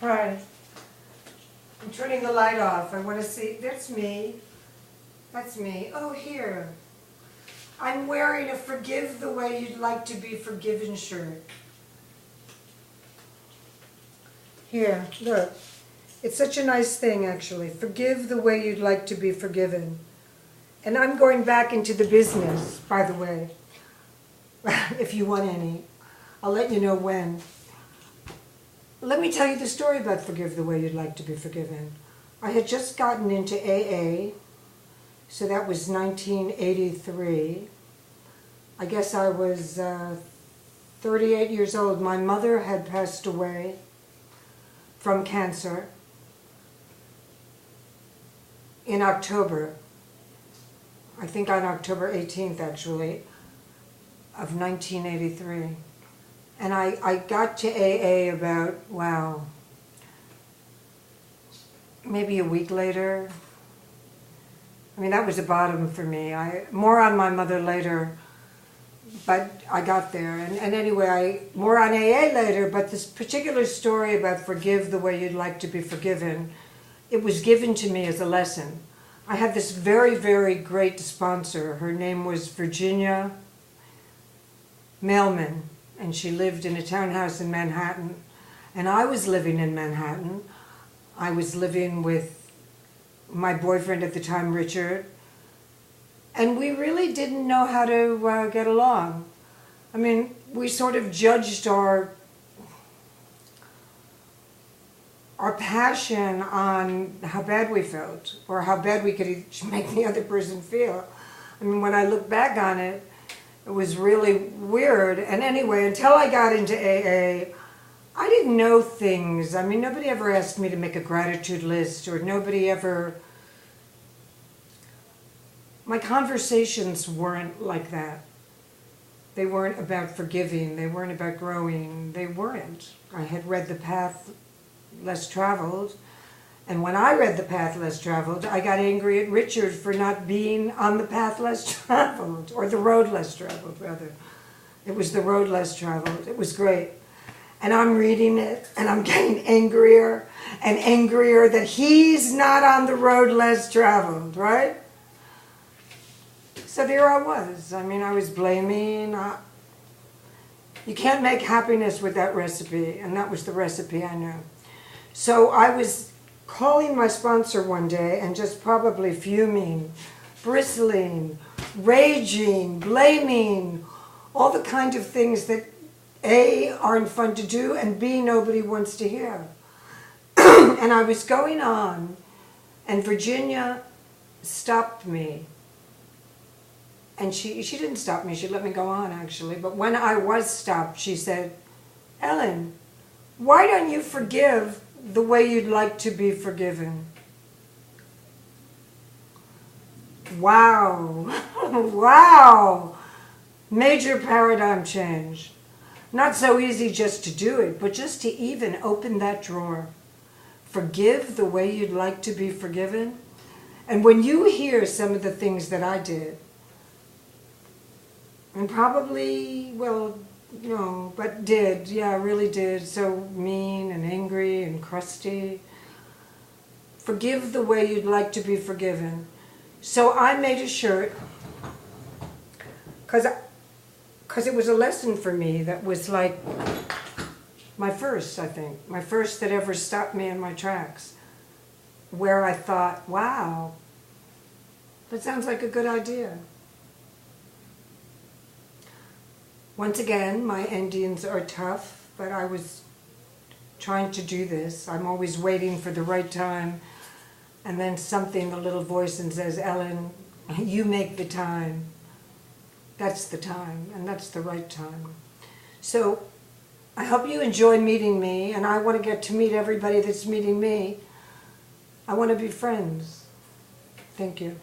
Alright. I'm turning the light off. I want to see. That's me. That's me. Oh, here. I'm wearing a Forgive the Way You'd Like to Be Forgiven shirt. Here, look. It's such a nice thing, actually. Forgive the way you'd like to be forgiven. And I'm going back into the business, by the way, if you want any. I'll let you know when. Let me tell you the story about Forgive the Way You'd Like to Be Forgiven. I had just gotten into AA, so that was 1983. I guess I was 38 years old. My mother had passed away from cancer in October. I think on October 18th, actually, of 1983. And I got to AA about, wow, maybe a week later. I mean, that was the bottom for me. More on my mother later, but I got there. And anyway, more on AA later, but this particular story about Forgive the Way You'd Like to Be Forgiven, it was given to me as a lesson. I had this very, very great sponsor. Her name was Virginia Mailman, and she lived in a townhouse in Manhattan. And I was living in Manhattan. I was living with my boyfriend at the time, Richard, and we really didn't know how to get along. I mean, we sort of judged our passion on how bad we felt, or how bad we could make the other person feel. I mean, when I look back on it, it was really weird. And anyway, until I got into AA, I didn't know things. I mean, nobody ever asked me to make a gratitude list, or nobody ever... My conversations weren't like that. They weren't about forgiving. They weren't about growing. They weren't. I had read The Path Less Traveled, and when I read The Path Less Traveled, I got angry at Richard for not being on the path less traveled, or the road less traveled, rather. It was the road less traveled. It was great. And I'm reading it, and I'm getting angrier and angrier that he's not on the road less traveled, right? So there I was. I mean, I was blaming. You can't make happiness with that recipe, and that was the recipe I knew. So I was calling my sponsor one day and just probably fuming, bristling, raging, blaming, all the kind of things that A, aren't fun to do, and B, nobody wants to hear. And I was going on, and Virginia stopped me. And she didn't stop me, she let me go on, actually. But when I was stopped, she said, "Ellen, why don't you forgive the way you'd like to be forgiven?" Wow. Wow. Major paradigm change. Not so easy just to do it, but just to even open that drawer. Forgive the way you'd like to be forgiven. And when you hear some of the things that I did, and probably, well, no, but did, yeah, really did, so mean and angry and crusty. Forgive the way you'd like to be forgiven. So I made a shirt, because it was a lesson for me that was like my first, I think, my first that ever stopped me in my tracks, where I thought, wow, that sounds like a good idea. Once again, my endings are tough, but I was trying to do this. I'm always waiting for the right time, and then something, the little voice, and says, "Ellen, you make the time." That's the time, and that's the right time. So I hope you enjoy meeting me, and I want to get to meet everybody that's meeting me. I want to be friends. Thank you.